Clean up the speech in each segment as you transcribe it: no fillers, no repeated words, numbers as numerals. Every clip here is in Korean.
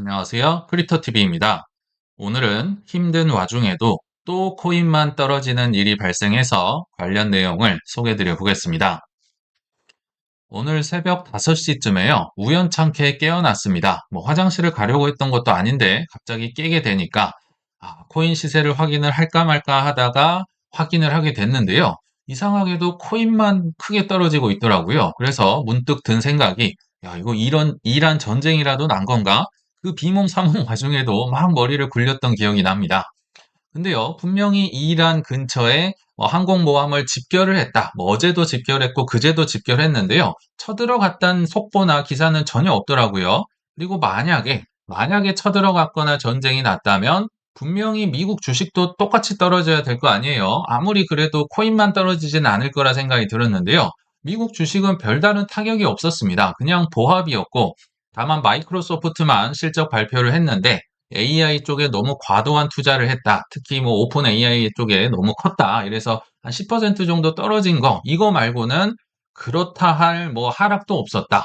안녕하세요. 크립토TV입니다. 오늘은 힘든 와중에도 또 코인만 떨어지는 일이 발생해서 관련 내용을 소개해 드려 보겠습니다. 오늘 새벽 5시쯤에요. 우연찮게 깨어났습니다. 화장실을 가려고 했던 것도 아닌데 갑자기 깨게 되니까 코인 시세를 확인을 할까 말까 하다가 확인을 하게 됐는데요. 이상하게도 코인만 크게 떨어지고 있더라고요. 그래서 문득 든 생각이 야, 이거 이란 전쟁이라도 난 건가? 그 비몽사몽 와중에도 막 머리를 굴렸던 기억이 납니다. 근데요, 분명히 이란 근처에 항공모함을 집결을 했다. 어제도 집결했고 그제도 집결했는데요. 쳐들어갔다는 속보나 기사는 전혀 없더라고요. 그리고 만약에 쳐들어갔거나 전쟁이 났다면 분명히 미국 주식도 똑같이 떨어져야 될 거 아니에요. 아무리 그래도 코인만 떨어지진 않을 거라 생각이 들었는데요. 미국 주식은 별다른 타격이 없었습니다. 그냥 보합이었고 다만 마이크로소프트만 실적 발표를 했는데 AI 쪽에 너무 과도한 투자를 했다. 특히 오픈 AI 쪽에 너무 컸다. 이래서 한 10% 정도 떨어진 거, 이거 말고는 그렇다 할 하락도 없었다.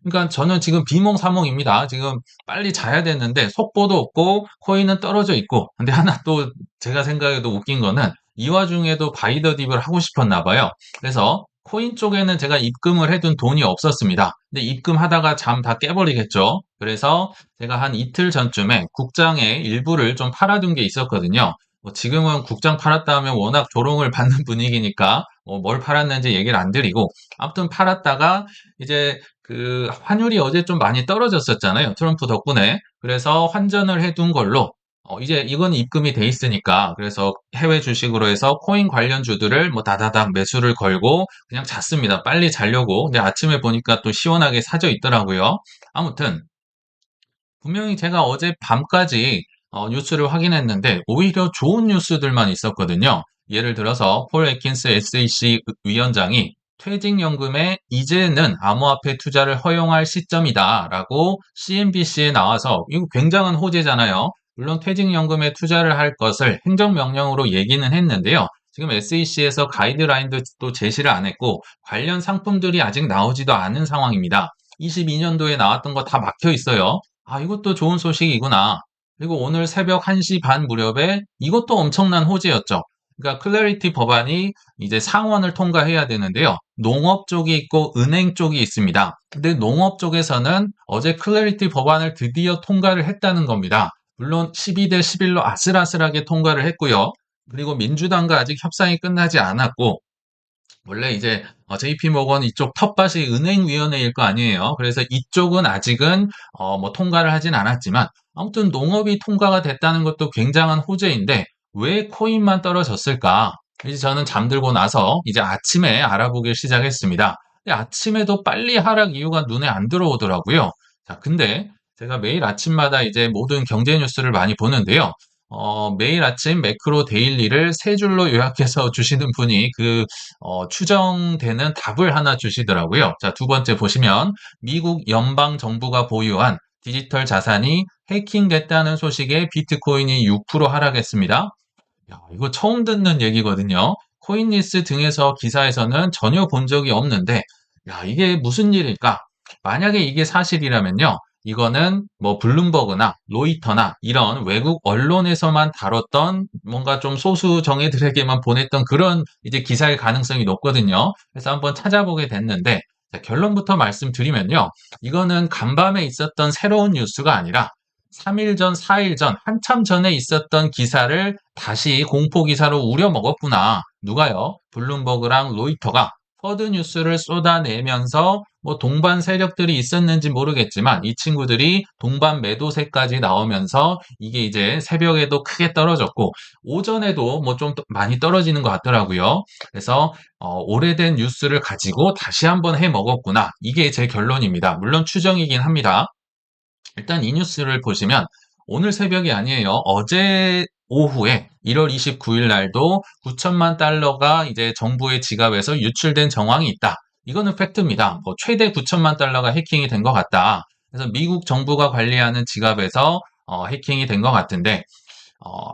그러니까 저는 지금 비몽사몽입니다. 지금 빨리 자야 되는데 속보도 없고 코인은 떨어져 있고. 근데 하나 또 제가 생각해도 웃긴 거는 이 와중에도 바이더 딥을 하고 싶었나 봐요. 그래서 코인 쪽에는 제가 입금을 해둔 돈이 없었습니다. 근데 입금하다가 잠 다 깨버리겠죠. 그래서 제가 한 이틀 전쯤에 국장의 일부를 좀 팔아둔 게 있었거든요. 지금은 국장 팔았다 하면 워낙 조롱을 받는 분위기니까 뭘 팔았는지 얘기를 안 드리고 아무튼 팔았다가 이제 그 환율이 어제 좀 많이 떨어졌었잖아요. 트럼프 덕분에. 그래서 환전을 해둔 걸로 이제 이건 입금이 돼 있으니까 그래서 해외 주식으로 해서 코인 관련주들을 다다닥 매수를 걸고 그냥 잤습니다. 빨리 자려고. 근데 아침에 보니까 또 시원하게 사져 있더라고요. 아무튼 분명히 제가 어제 밤까지 뉴스를 확인했는데 오히려 좋은 뉴스들만 있었거든요. 예를 들어서 폴 애킨스 SEC 위원장이 퇴직연금에 이제는 암호화폐 투자를 허용할 시점이다라고 CNBC에 나와서 이거 굉장한 호재잖아요. 물론 퇴직연금에 투자를 할 것을 행정명령으로 얘기는 했는데요. 지금 SEC에서 가이드라인도 또 제시를 안 했고 관련 상품들이 아직 나오지도 않은 상황입니다. 22년도에 나왔던 거 다 막혀 있어요. 이것도 좋은 소식이구나. 그리고 오늘 새벽 1시 반 무렵에 이것도 엄청난 호재였죠. 그러니까 클래리티 법안이 이제 상원을 통과해야 되는데요. 농업 쪽이 있고 은행 쪽이 있습니다. 근데 농업 쪽에서는 어제 클래리티 법안을 드디어 통과를 했다는 겁니다. 물론 12대 11로 아슬아슬하게 통과를 했고요. 그리고 민주당과 아직 협상이 끝나지 않았고 원래 이제 JP모건 이쪽 텃밭이 은행위원회일 거 아니에요. 그래서 이쪽은 아직은 통과를 하진 않았지만 아무튼 농업이 통과가 됐다는 것도 굉장한 호재인데 왜 코인만 떨어졌을까? 이제 저는 잠들고 나서 이제 아침에 알아보기 시작했습니다. 근데 아침에도 빨리 하락 이유가 눈에 안 들어오더라고요. 자, 근데 제가 매일 아침마다 이제 모든 경제 뉴스를 많이 보는데요. 매일 아침 매크로 데일리를 세 줄로 요약해서 주시는 분이 추정되는 답을 하나 주시더라고요. 자, 두 번째 보시면 미국 연방 정부가 보유한 디지털 자산이 해킹됐다는 소식에 비트코인이 6% 하락했습니다. 야, 이거 처음 듣는 얘기거든요. 코인리스 등에서 기사에서는 전혀 본 적이 없는데, 야, 이게 무슨 일일까? 만약에 이게 사실이라면요. 이거는 블룸버그나 로이터나 이런 외국 언론에서만 다뤘던 뭔가 좀 소수 정예들에게만 보냈던 그런 이제 기사일 가능성이 높거든요. 그래서 한번 찾아보게 됐는데, 자, 결론부터 말씀드리면요. 이거는 간밤에 있었던 새로운 뉴스가 아니라 3일 전, 4일 전, 한참 전에 있었던 기사를 다시 공포 기사로 우려먹었구나. 누가요? 블룸버그랑 로이터가 퍼드 뉴스를 쏟아내면서 동반 세력들이 있었는지 모르겠지만 이 친구들이 동반 매도세까지 나오면서 이게 이제 새벽에도 크게 떨어졌고 오전에도 좀 많이 떨어지는 것 같더라고요. 그래서 오래된 뉴스를 가지고 다시 한번 해 먹었구나. 이게 제 결론입니다. 물론 추정이긴 합니다. 일단 이 뉴스를 보시면 오늘 새벽이 아니에요. 어제 오후에 1월 29일 날도 9천만 달러가 이제 정부의 지갑에서 유출된 정황이 있다. 이거는 팩트입니다. 최대 9천만 달러가 해킹이 된 것 같다. 그래서 미국 정부가 관리하는 지갑에서 해킹이 된 것 같은데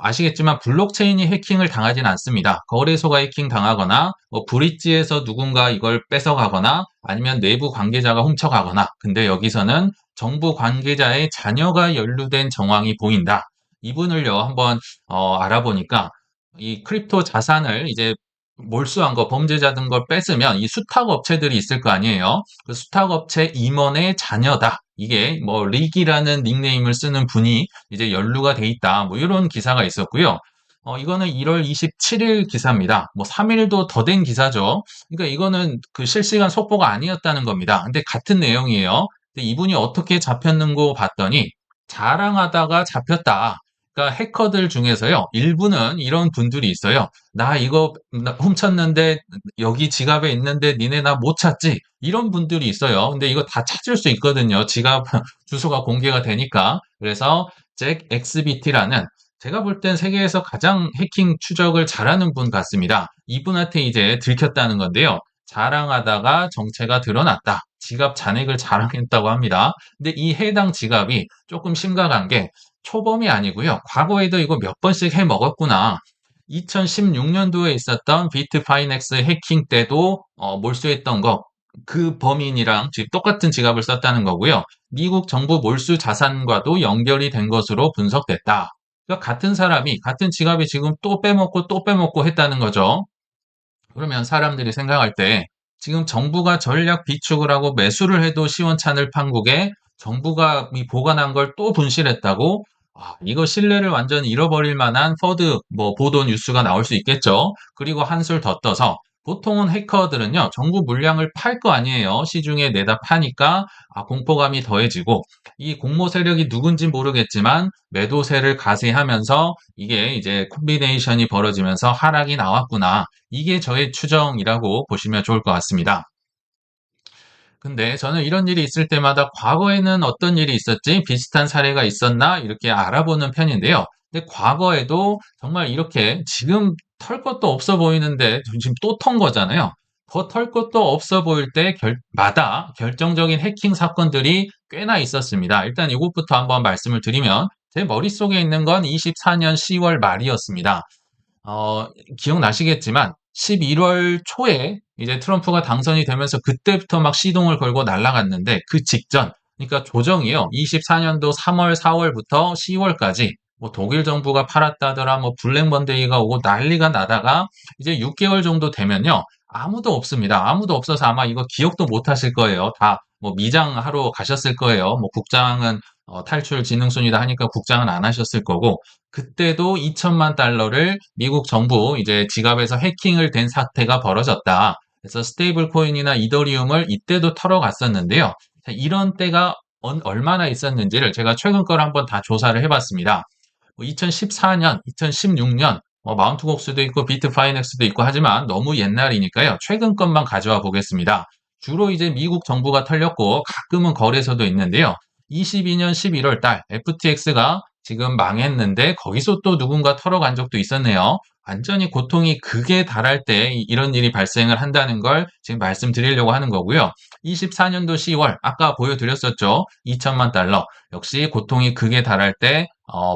아시겠지만 블록체인이 해킹을 당하진 않습니다. 거래소가 해킹 당하거나 뭐 브릿지에서 누군가 이걸 뺏어가거나 아니면 내부 관계자가 훔쳐가거나 근데 여기서는 정부 관계자의 자녀가 연루된 정황이 보인다. 이분을요 한번 알아보니까 이 크립토 자산을 이제 몰수한 거 범죄자 든 걸 뺏으면 이 수탁 업체들이 있을 거 아니에요. 그 수탁 업체 임원의 자녀다. 이게 뭐 릭이라는 닉네임을 쓰는 분이 이제 연루가 돼 있다. 뭐 이런 기사가 있었고요. 이거는 1월 27일 기사입니다. 뭐 3일도 더 된 기사죠. 그러니까 이거는 그 실시간 속보가 아니었다는 겁니다. 근데 같은 내용이에요. 근데 이분이 어떻게 잡혔는고 봤더니 자랑하다가 잡혔다. 그러니까 해커들 중에서요. 일부는 이런 분들이 있어요. 나 이거 훔쳤는데 여기 지갑에 있는데 니네 나 못 찾지? 이런 분들이 있어요. 근데 이거 다 찾을 수 있거든요. 지갑 주소가 공개가 되니까. 그래서 잭 엑스비티라는 제가 볼 땐 세계에서 가장 해킹 추적을 잘하는 분 같습니다. 이분한테 이제 들켰다는 건데요. 자랑하다가 정체가 드러났다. 지갑 잔액을 자랑했다고 합니다. 근데 이 해당 지갑이 조금 심각한 게 초범이 아니고요. 과거에도 이거 몇 번씩 해 먹었구나. 2016년도에 있었던 비트파이넥스 해킹 때도 몰수했던 거, 그 범인이랑 지금 똑같은 지갑을 썼다는 거고요. 미국 정부 몰수 자산과도 연결이 된 것으로 분석됐다. 그러니까 같은 사람이 같은 지갑이 지금 또 빼먹고 또 빼먹고 했다는 거죠. 그러면 사람들이 생각할 때 지금 정부가 전략 비축을 하고 매수를 해도 시원찮을 판국에 정부가 이 보관한 걸 또 분실했다고 이거 신뢰를 완전히 잃어버릴 만한 퍼드 뭐 보도 뉴스가 나올 수 있겠죠. 그리고 한술 더 떠서 보통은 해커들은요 정부 물량을 팔 거 아니에요. 시중에 내다 파니까 공포감이 더해지고 이 공모 세력이 누군지 모르겠지만 매도세를 가세하면서 이게 이제 콤비네이션이 벌어지면서 하락이 나왔구나. 이게 저의 추정이라고 보시면 좋을 것 같습니다. 근데 저는 이런 일이 있을 때마다 과거에는 어떤 일이 있었지? 비슷한 사례가 있었나? 이렇게 알아보는 편인데요. 근데 과거에도 정말 이렇게 지금 털 것도 없어 보이는데 지금 또 턴 거잖아요. 더 털 것도 없어 보일 때마다 결정적인 해킹 사건들이 꽤나 있었습니다. 일단 이것부터 한번 말씀을 드리면 제 머릿속에 있는 건 24년 10월 말이었습니다. 어, 기억나시겠지만 11월 초에 이제 트럼프가 당선이 되면서 그때부터 막 시동을 걸고 날아갔는데 그 직전, 그러니까 조정이요. 24년도 3월, 4월부터 10월까지 뭐 독일 정부가 팔았다더라, 뭐 블랙 먼데이가 오고 난리가 나다가 이제 6개월 정도 되면요. 아무도 없습니다. 아무도 없어서 아마 이거 기억도 못 하실 거예요. 다 뭐 미장하러 가셨을 거예요. 뭐 국장은 탈출 지능순이다 하니까 국장은 안 하셨을 거고 그때도 2천만 달러를 미국 정부 이제 지갑에서 해킹을 된 사태가 벌어졌다. 그래서 스테이블 코인이나 이더리움을 이때도 털어갔었는데요. 자, 이런 때가 얼마나 있었는지를 제가 최근 걸 한번 다 조사를 해봤습니다. 2014년, 2016년, 마운트곡스도 있고 비트파이넥스도 있고 하지만 너무 옛날이니까요. 최근 것만 가져와 보겠습니다. 주로 이제 미국 정부가 털렸고 가끔은 거래소도 있는데요. 22년 11월 달 FTX가 지금 망했는데 거기서 또 누군가 털어간 적도 있었네요. 완전히 고통이 극에 달할 때 이런 일이 발생을 한다는 걸 지금 말씀드리려고 하는 거고요. 24년도 10월 아까 보여드렸었죠. 2천만 달러 역시 고통이 극에 달할 때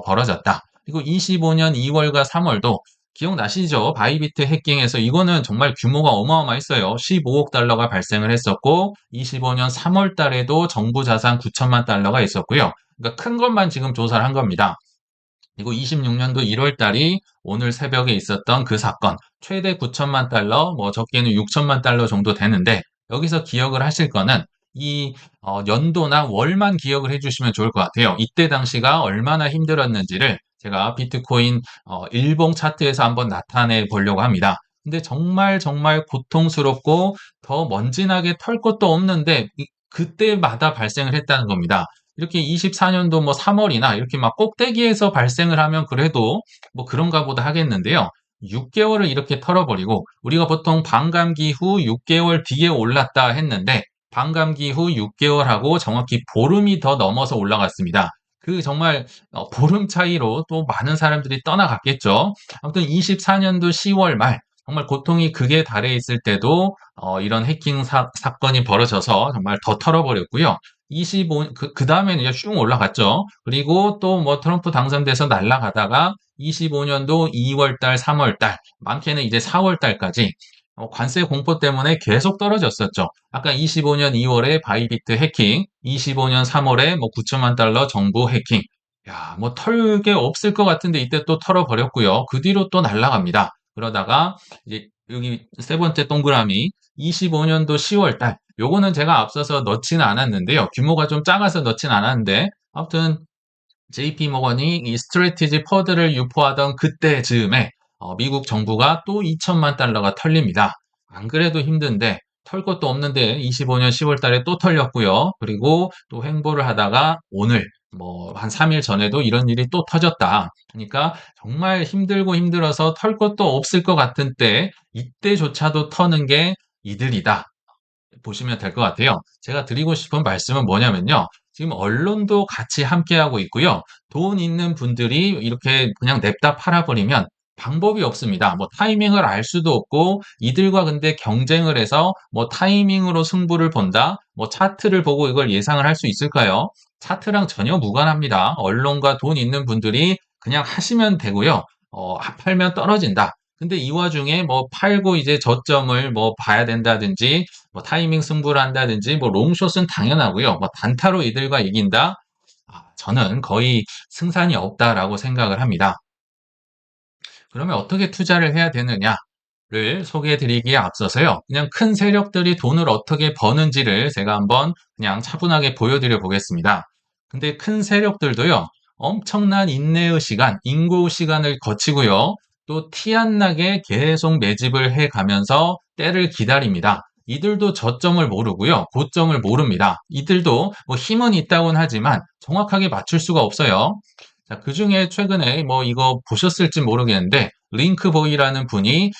벌어졌다. 그리고 25년 2월과 3월도 기억나시죠? 바이비트 해킹에서 이거는 정말 규모가 어마어마했어요. 15억 달러가 발생을 했었고 25년 3월 달에도 정부 자산 9천만 달러가 있었고요. 그러니까 큰 것만 지금 조사를 한 겁니다. 그리고 26년도 1월 달이 오늘 새벽에 있었던 그 사건 최대 9천만 달러, 뭐 적게는 6천만 달러 정도 되는데 여기서 기억을 하실 거는 이 연도나 월만 기억을 해주시면 좋을 것 같아요. 이때 당시가 얼마나 힘들었는지를 제가 비트코인 일봉 차트에서 한번 나타내 보려고 합니다. 근데 정말 정말 고통스럽고 더 먼지나게 털 것도 없는데 그때마다 발생을 했다는 겁니다. 이렇게 24년도 뭐 3월이나 이렇게 막 꼭대기에서 발생을 하면 그래도 뭐 그런가 보다 하겠는데요. 6개월을 이렇게 털어버리고 우리가 보통 반감기 후 6개월 뒤에 올랐다 했는데 반감기 후 6개월하고 정확히 보름이 더 넘어서 올라갔습니다. 그 정말 보름 차이로 또 많은 사람들이 떠나갔겠죠. 아무튼 24년도 10월 말 정말 고통이 극에 달해 있을 때도 이런 해킹 사건이 벌어져서 정말 더 털어버렸고요. 그 다음에는 이제 쭉 올라갔죠. 그리고 또 뭐 트럼프 당선돼서 날아가다가 25년도 2월 달, 3월 달, 많게는 이제 4월 달까지 관세 공포 때문에 계속 떨어졌었죠. 아까 25년 2월에 바이비트 해킹, 25년 3월에 뭐 9천만 달러 정부 해킹. 야, 뭐 털게 없을 것 같은데 이때 또 털어버렸고요. 그 뒤로 또 날아갑니다. 그러다가 이제 여기 세 번째 동그라미 25년도 10월 달. 요거는 제가 앞서서 넣지는 않았는데요. 규모가 좀 작아서 넣지는 않았는데 아무튼 JP 모건이 이 스트래티지 퍼드를 유포하던 그때 즈음에 미국 정부가 또 2천만 달러가 털립니다. 안 그래도 힘든데 털 것도 없는데 25년 10월 달에 또 털렸고요. 그리고 또 횡보를 하다가 오늘 뭐 한 3일 전에도 이런 일이 또 터졌다. 그러니까 정말 힘들고 힘들어서 털 것도 없을 것 같은 때 이때조차도 터는 게 이들이다. 보시면 될 것 같아요. 제가 드리고 싶은 말씀은 뭐냐면요. 지금 언론도 같이 함께하고 있고요. 돈 있는 분들이 이렇게 그냥 냅다 팔아버리면 방법이 없습니다. 뭐 타이밍을 알 수도 없고 이들과 근데 경쟁을 해서 뭐 타이밍으로 승부를 본다. 뭐 차트를 보고 이걸 예상을 할 수 있을까요? 차트랑 전혀 무관합니다. 언론과 돈 있는 분들이 그냥 하시면 되고요. 팔면 떨어진다. 근데 이 와중에 뭐 팔고 이제 저점을 뭐 봐야 된다든지 뭐 타이밍 승부를 한다든지 뭐 롱숏은 당연하고요. 뭐 단타로 이들과 이긴다? 저는 거의 승산이 없다라고 생각을 합니다. 그러면 어떻게 투자를 해야 되느냐를 소개해 드리기에 앞서서요. 그냥 큰 세력들이 돈을 어떻게 버는지를 제가 한번 그냥 차분하게 보여드려 보겠습니다. 근데 큰 세력들도요. 엄청난 인내의 시간, 인고의 시간을 거치고요. 또 티 안 나게 계속 매집을 해 가면서 때를 기다립니다. 이들도 저점을 모르고요. 고점을 모릅니다. 이들도 뭐 힘은 있다고는 하지만 정확하게 맞출 수가 없어요. 자, 그중에 최근에 뭐 이거 보셨을지 모르겠는데 링크보이라는 분이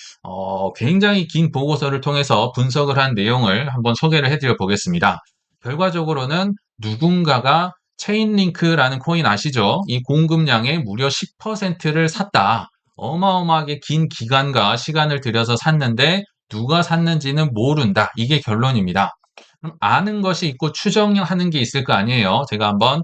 굉장히 긴 보고서를 통해서 분석을 한 내용을 한번 소개를 해드려 보겠습니다. 결과적으로는 누군가가 체인링크라는 코인 아시죠? 이 공급량의 무려 10%를 샀다. 어마어마하게 긴 기간과 시간을 들여서 샀는데 누가 샀는지는 모른다. 이게 결론입니다. 그럼 아는 것이 있고 추정하는 게 있을 거 아니에요. 제가 한번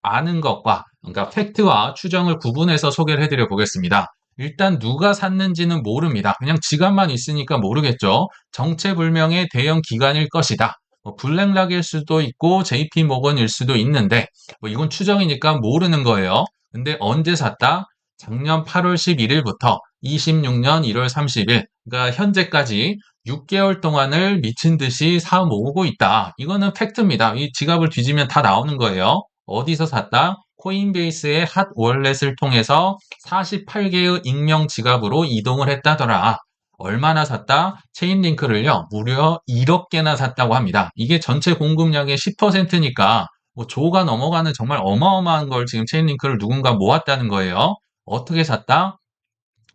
아는 것과 그러니까 팩트와 추정을 구분해서 소개를 해드려 보겠습니다. 일단 누가 샀는지는 모릅니다. 그냥 지갑만 있으니까 모르겠죠. 정체불명의 대형 기관일 것이다. 뭐 블랙락일 수도 있고 JP 모건일 수도 있는데 뭐 이건 추정이니까 모르는 거예요. 근데 언제 샀다? 작년 8월 11일부터 26년 1월 30일, 그러니까 현재까지 6개월 동안을 미친 듯이 사 모으고 있다. 이거는 팩트입니다. 이 지갑을 뒤지면 다 나오는 거예요. 어디서 샀다? 코인베이스의 핫 월렛을 통해서 48개의 익명 지갑으로 이동을 했다더라. 얼마나 샀다? 체인링크를요, 무려 1억 개나 샀다고 합니다. 이게 전체 공급량의 10%니까 뭐 조가 넘어가는 정말 어마어마한 걸 지금 체인링크를 누군가 모았다는 거예요. 어떻게 샀다?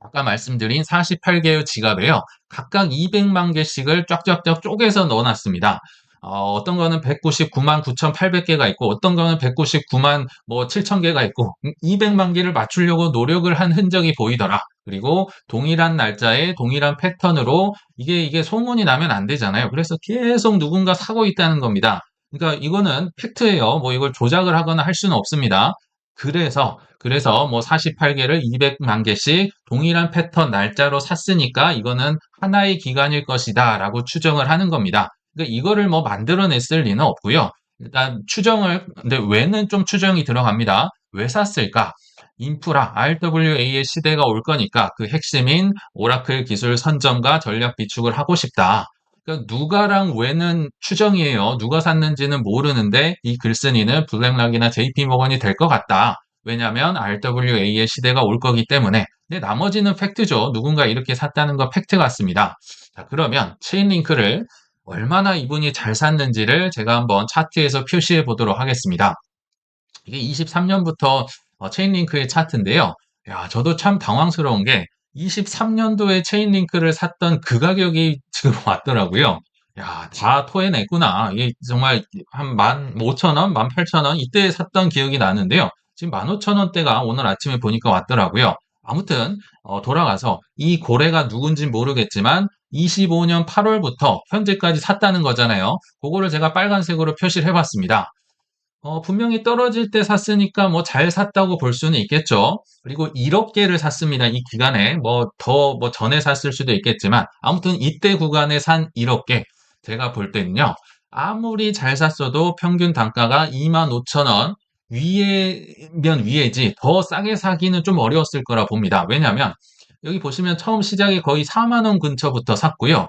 아까 말씀드린 48개의 지갑에요. 각각 200만 개씩을 쫙쫙쫙 쪼개서 넣어놨습니다. 어떤 거는 199만 9,800개가 있고 어떤 거는 199만 뭐 7천 개가 있고 200만 개를 맞추려고 노력을 한 흔적이 보이더라. 그리고 동일한 날짜에 동일한 패턴으로 이게 소문이 나면 안 되잖아요. 그래서 계속 누군가 사고 있다는 겁니다. 그러니까 이거는 팩트예요. 뭐 이걸 조작을 하거나 할 수는 없습니다. 그래서 뭐 48개를 200만 개씩 동일한 패턴 날짜로 샀으니까 이거는 하나의 기간일 것이다 라고 추정을 하는 겁니다. 그러니까 이거를 뭐 만들어냈을 리는 없고요. 일단 근데 왜는 좀 추정이 들어갑니다. 왜 샀을까? 인프라, RWA의 시대가 올 거니까 그 핵심인 오라클 기술 선점과 전략 비축을 하고 싶다. 그러니까 누가랑 왜는 추정이에요. 누가 샀는지는 모르는데 이 글쓴이는 블랙락이나 JP 모건이 될 것 같다. 왜냐하면 RWA의 시대가 올 거기 때문에. 근데 나머지는 팩트죠. 누군가 이렇게 샀다는 거 팩트 같습니다. 자, 그러면 체인링크를 얼마나 이분이 잘 샀는지를 제가 한번 차트에서 표시해 보도록 하겠습니다. 이게 23년부터 체인링크의 차트인데요. 야, 저도 참 당황스러운 게 23년도에 체인링크를 샀던 그 가격이 지금 왔더라고요. 야, 다 토해냈구나. 이게 정말 한 15,000원, 18,000원 이때 샀던 기억이 나는데요. 지금 15,000원대가 오늘 아침에 보니까 왔더라고요. 아무튼 돌아가서 이 고래가 누군지 모르겠지만 25년 8월부터 현재까지 샀다는 거잖아요. 그거를 제가 빨간색으로 표시를 해봤습니다. 분명히 떨어질 때 샀으니까 뭐 잘 샀다고 볼 수는 있겠죠. 그리고 1억 개를 샀습니다. 이 기간에 뭐 전에 샀을 수도 있겠지만 아무튼 이때 구간에 산 1억 개. 제가 볼 때는요. 아무리 잘 샀어도 평균 단가가 25,000원 위에면 위에지 더 싸게 사기는 좀 어려웠을 거라 봅니다. 왜냐하면 여기 보시면 처음 시작이 거의 4만 원 근처부터 샀고요.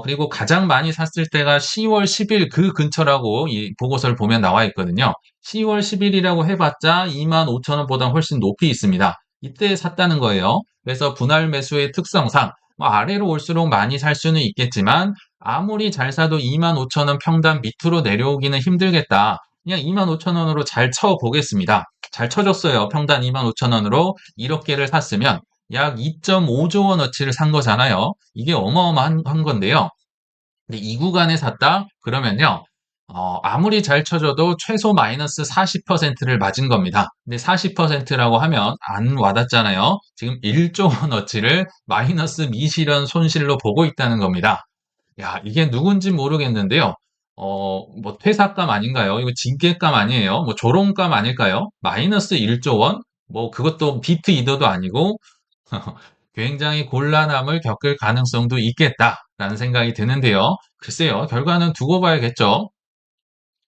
그리고 가장 많이 샀을 때가 10월 10일 그 근처라고 이 보고서를 보면 나와 있거든요. 10월 10일이라고 해봤자 25,000원보다 훨씬 높이 있습니다. 이때 샀다는 거예요. 그래서 분할 매수의 특성상 뭐 아래로 올수록 많이 살 수는 있겠지만 아무리 잘 사도 25,000원 평단 밑으로 내려오기는 힘들겠다. 그냥 25,000원으로 잘 쳐보겠습니다. 잘 쳐줬어요. 평단 25,000원으로 1억 개를 샀으면 약 2.5조 원어치를 산 거잖아요. 이게 어마어마한 건데요. 근데 이 구간에 샀다? 그러면요. 아무리 잘 쳐줘도 최소 마이너스 40%를 맞은 겁니다. 근데 40%라고 하면 안 와닿잖아요. 지금 1조 원어치를 마이너스 미실현 손실로 보고 있다는 겁니다. 야, 이게 누군지 모르겠는데요. 뭐 퇴사감 아닌가요? 이거 징계감 아니에요? 뭐 조롱감 아닐까요? 마이너스 1조 원? 뭐 그것도 비트 이더도 아니고 굉장히 곤란함을 겪을 가능성도 있겠다라는 생각이 드는데요. 글쎄요, 결과는 두고 봐야겠죠.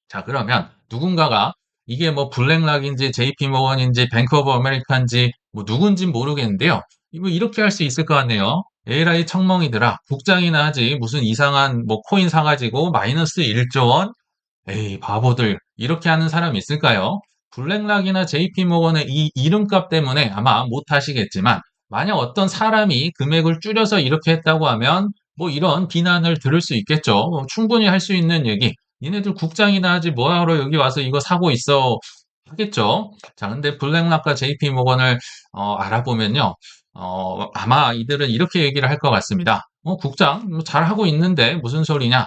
자, 그러면 누군가가 이게 뭐 블랙락인지 JP모건인지 뱅크 오브 아메리카인지 뭐 누군진 모르겠는데요. 이거 이렇게 할 수 있을 것 같네요. 에라이 청멍이들아, 국장이나 하지 무슨 이상한 뭐 코인 사가지고 마이너스 1조 원? 에이, 바보들. 이렇게 하는 사람이 있을까요? 블랙락이나 JP모건의 이 이름값 때문에 아마 못하시겠지만, 만약 어떤 사람이 금액을 줄여서 이렇게 했다고 하면, 뭐 이런 비난을 들을 수 있겠죠. 충분히 할 수 있는 얘기. 니네들 국장이나 하지 뭐하러 여기 와서 이거 사고 있어. 하겠죠. 자, 근데 블랙락과 JP모건을 알아보면요. 아마 이들은 이렇게 얘기를 할 것 같습니다. 국장, 뭐 잘하고 있는데 무슨 소리냐?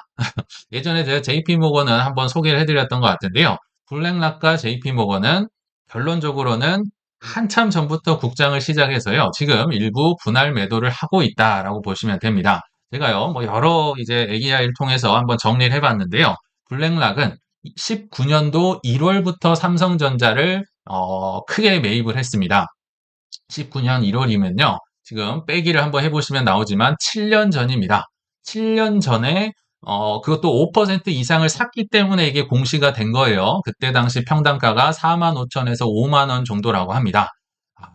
예전에 제가 JP모건은 한번 소개를 해드렸던 것 같은데요. 블랙락과 JP모건은 결론적으로는 한참 전부터 국장을 시작해서요. 지금 일부 분할 매도를 하고 있다라고 보시면 됩니다. 제가요, 뭐 여러 이제 AI를 통해서 한번 정리를 해봤는데요. 블랙락은 19년도 1월부터 삼성전자를 크게 매입을 했습니다. 19년 1월이면요. 지금 빼기를 한번 해보시면 나오지만 7년 전입니다. 7년 전에 그것도 5% 이상을 샀기 때문에 이게 공시가 된 거예요. 그때 당시 평단가가 4만 5천에서 5만 원 정도라고 합니다.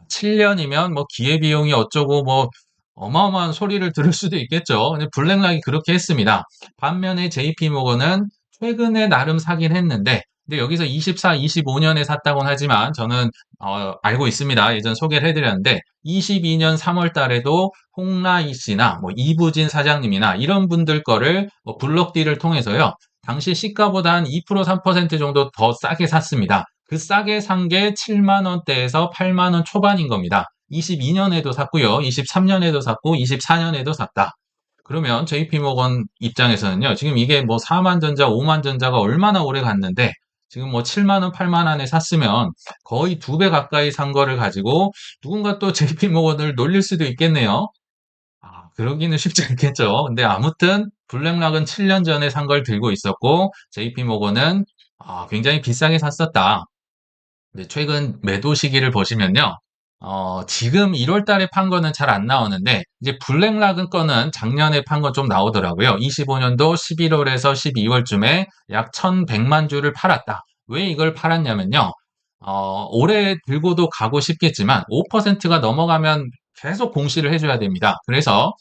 7년이면 뭐 기회비용이 어쩌고 뭐 어마어마한 소리를 들을 수도 있겠죠. 근데 블랙락이 그렇게 했습니다. 반면에 JP모건은 최근에 나름 사긴 했는데 근데 여기서 24, 25년에 샀다고는 하지만 저는 알고 있습니다. 예전 소개를 해드렸는데 22년 3월 달에도 홍라이 씨나 뭐 이부진 사장님이나 이런 분들 거를 뭐 블록딜을 통해서요. 당시 시가보다 한 2%, 3% 정도 더 싸게 샀습니다. 그 싸게 산 게 7만 원대에서 8만 원 초반인 겁니다. 22년에도 샀고요. 23년에도 샀고 24년에도 샀다. 그러면 JP모건 입장에서는요. 지금 이게 뭐 4만 전자, 5만 전자가 얼마나 오래 갔는데 지금 뭐 7만 원, 8만 원에 샀으면 거의 2배 가까이 산 거를 가지고 누군가 또 JP모건을 놀릴 수도 있겠네요. 그러기는 쉽지 않겠죠. 근데 아무튼 블랙락은 7년 전에 산 걸 들고 있었고 JP모건은 굉장히 비싸게 샀었다. 근데 최근 매도 시기를 보시면요. 지금 1월 달에 판 거는 잘 안 나오는데, 이제 블랙락은 거는 작년에 판 건 좀 나오더라고요. 25년도 11월에서 12월쯤에 약 1,100만 주를 팔았다. 왜 이걸 팔았냐면요. 올해 들고도 가고 싶겠지만, 5%가 넘어가면 계속 공시를 해줘야 됩니다. 그래서,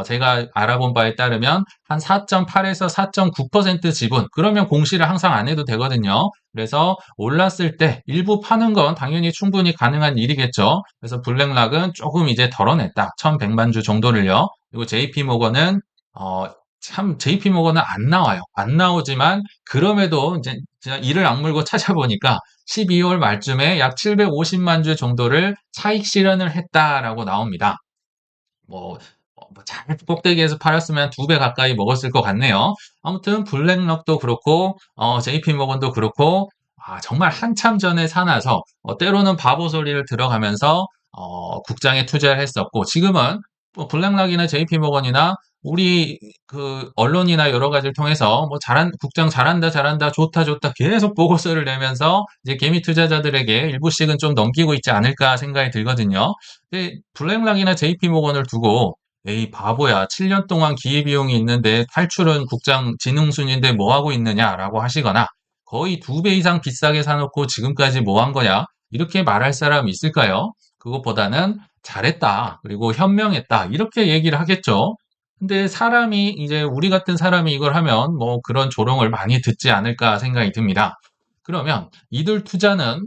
제가 알아본 바에 따르면, 한 4.8에서 4.9% 지분, 그러면 공시를 항상 안 해도 되거든요. 그래서 올랐을 때 일부 파는 건 당연히 충분히 가능한 일이겠죠. 그래서 블랙락은 조금 이제 덜어냈다. 1,100만 주 정도를요. 그리고 JP모건은 참 JP모건은 안 나와요. 안 나오지만 그럼에도 이제 제가 이를 악물고 찾아보니까 12월 말쯤에 약 750만 주 정도를 차익 실현을 했다라고 나옵니다. 뭐, 잘 꼭대기에서 팔았으면 2배 가까이 먹었을 것 같네요. 아무튼 블랙락도 그렇고 JP모건도 그렇고 정말 한참 전에 사놔서 때로는 바보 소리를 들어가면서 국장에 투자를 했었고 지금은 뭐 블랙락이나 JP모건이나 우리 언론이나 여러 가지를 통해서 뭐 국장 잘한다, 잘한다, 좋다, 좋다 계속 보고서를 내면서 이제 개미 투자자들에게 일부씩은 좀 넘기고 있지 않을까 생각이 들거든요. 근데 블랙락이나 JP 모건을 두고 에이, 바보야. 7년 동안 기회비용이 있는데 탈출은 국장 진흥순인데 뭐 하고 있느냐라고 하시거나 거의 2배 이상 비싸게 사놓고 지금까지 뭐 한 거냐? 이렇게 말할 사람이 있을까요? 그것보다는 잘했다. 그리고 현명했다. 이렇게 얘기를 하겠죠. 근데 이제 우리 같은 사람이 이걸 하면 뭐 그런 조롱을 많이 듣지 않을까 생각이 듭니다. 그러면 이들 투자는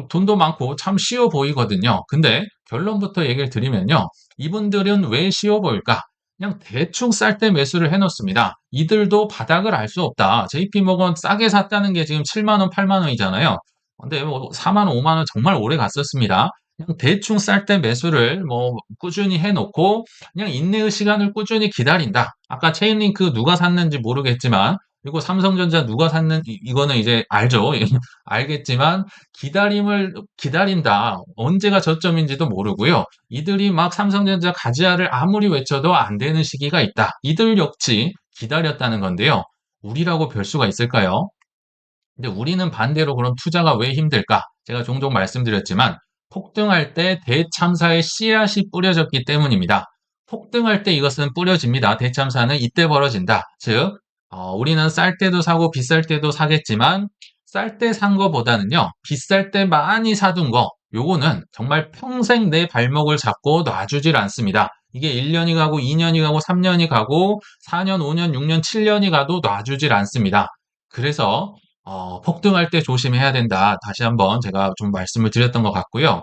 돈도 많고 참 쉬워 보이거든요. 근데 결론부터 얘기를 드리면요. 이분들은 왜 쉬워 보일까? 그냥 대충 쌀 때 매수를 해놓습니다. 이들도 바닥을 알 수 없다. JP모건 싸게 샀다는 게 지금 7만 원, 8만 원이잖아요. 근데 뭐 4만 원, 5만 원 정말 오래 갔었습니다. 그냥 대충 쌀 때 매수를 뭐 꾸준히 해놓고 그냥 인내의 시간을 꾸준히 기다린다. 아까 체인링크 누가 샀는지 모르겠지만 그리고 삼성전자 누가 샀는지 이거는 이제 알죠. 알겠지만 기다림을 기다린다. 언제가 저점인지도 모르고요. 이들이 막 삼성전자 가지아를 아무리 외쳐도 안 되는 시기가 있다. 이들 역시 기다렸다는 건데요. 우리라고 별 수가 있을까요? 근데 우리는 반대로 그럼 투자가 왜 힘들까? 제가 종종 말씀드렸지만 폭등할 때 대참사의 씨앗이 뿌려졌기 때문입니다. 폭등할 때 이것은 뿌려집니다. 대참사는 이때 벌어진다. 즉, 우리는 쌀 때도 사고 비쌀 때도 사겠지만 쌀 때 산 거보다는요. 비쌀 때 많이 사둔 거 요거는 정말 평생 내 발목을 잡고 놔주질 않습니다. 이게 1년이 가고 2년이 가고 3년이 가고 4년, 5년, 6년, 7년이 가도 놔주질 않습니다. 그래서 폭등할 때 조심해야 된다. 다시 한번 제가 좀 말씀을 드렸던 것 같고요.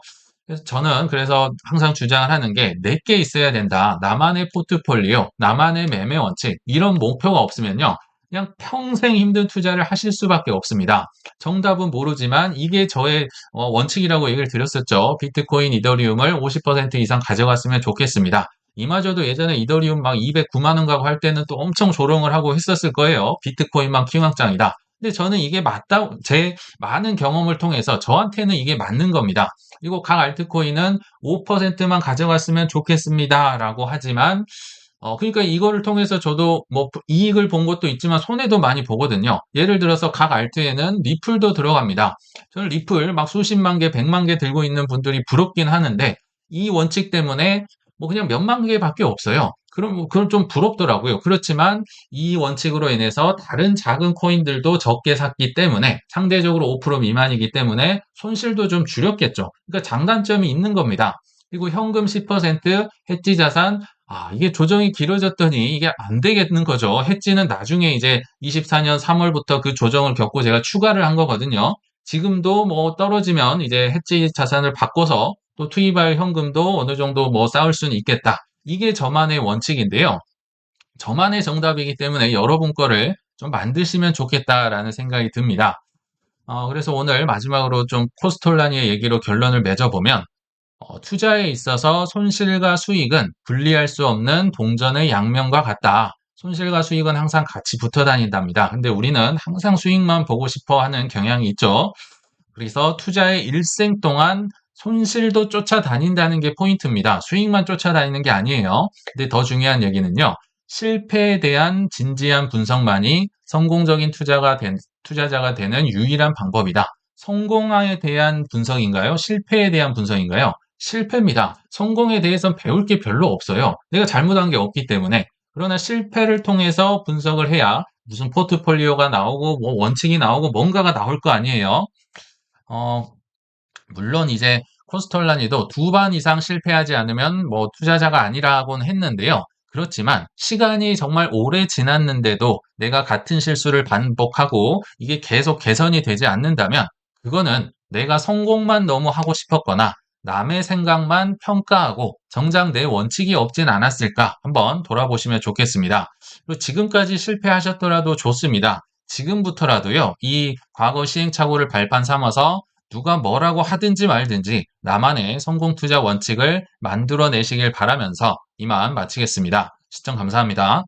그래서 항상 주장을 하는 게 내게 있어야 된다. 나만의 포트폴리오, 나만의 매매 원칙 이런 목표가 없으면요. 그냥 평생 힘든 투자를 하실 수밖에 없습니다. 정답은 모르지만 이게 저의 원칙이라고 얘기를 드렸었죠. 비트코인, 이더리움을 50% 이상 가져갔으면 좋겠습니다. 이마저도 예전에 이더리움 막 209만 원 가고 할 때는 또 엄청 조롱을 하고 했었을 거예요. 비트코인만 킹왕짱이다. 근데 저는 이게 맞다, 제 많은 경험을 통해서 저한테는 이게 맞는 겁니다. 그리고 각 알트코인은 5%만 가져갔으면 좋겠습니다라고 하지만 그러니까 이거를 통해서 저도 뭐 이익을 본 것도 있지만 손해도 많이 보거든요. 예를 들어서 각 알트에는 리플도 들어갑니다. 저는 리플 막 수십만 개, 100만 개 들고 있는 분들이 부럽긴 하는데 이 원칙 때문에 뭐 그냥 몇만 개밖에 없어요. 그럼 좀 부럽더라고요. 그렇지만 이 원칙으로 인해서 다른 작은 코인들도 적게 샀기 때문에 상대적으로 5% 미만이기 때문에 손실도 좀 줄였겠죠. 그러니까 장단점이 있는 겁니다. 그리고 현금 10%, 해지 자산, 이게 조정이 길어졌더니 이게 안 되겠는 거죠. 해지는 나중에 이제 24년 3월부터 그 조정을 겪고 제가 추가를 한 거거든요. 지금도 뭐 떨어지면 이제 해지 자산을 바꿔서 또 투입할 현금도 어느 정도 뭐 쌓을 수는 있겠다. 이게 저만의 원칙인데요. 저만의 정답이기 때문에 여러분 거를 좀 만드시면 좋겠다라는 생각이 듭니다. 그래서 오늘 마지막으로 좀 코스톨라니의 얘기로 결론을 맺어보면 투자에 있어서 손실과 수익은 분리할 수 없는 동전의 양면과 같다. 손실과 수익은 항상 같이 붙어 다닌답니다. 근데 우리는 항상 수익만 보고 싶어 하는 경향이 있죠. 그래서 투자의 일생 동안 손실도 쫓아다닌다는 게 포인트입니다. 수익만 쫓아다니는 게 아니에요. 근데 더 중요한 얘기는요. 실패에 대한 진지한 분석만이 성공적인 투자자가 되는 유일한 방법이다. 성공에 대한 분석인가요? 실패에 대한 분석인가요? 실패입니다. 성공에 대해서는 배울 게 별로 없어요. 내가 잘못한 게 없기 때문에. 그러나 실패를 통해서 분석을 해야 무슨 포트폴리오가 나오고 뭐 원칙이 나오고 뭔가가 나올 거 아니에요. 어, 물론 이제 코스톨라니도 2번 이상 실패하지 않으면 뭐 투자자가 아니라고는 했는데요. 그렇지만 시간이 정말 오래 지났는데도 내가 같은 실수를 반복하고 이게 계속 개선이 되지 않는다면 그거는 내가 성공만 너무 하고 싶었거나 남의 생각만 평가하고 정작 내 원칙이 없진 않았을까 한번 돌아보시면 좋겠습니다. 그리고 지금까지 실패하셨더라도 좋습니다. 지금부터라도요, 이 과거 시행착오를 발판 삼아서 누가 뭐라고 하든지 말든지 나만의 성공 투자 원칙을 만들어내시길 바라면서 이만 마치겠습니다. 시청 감사합니다.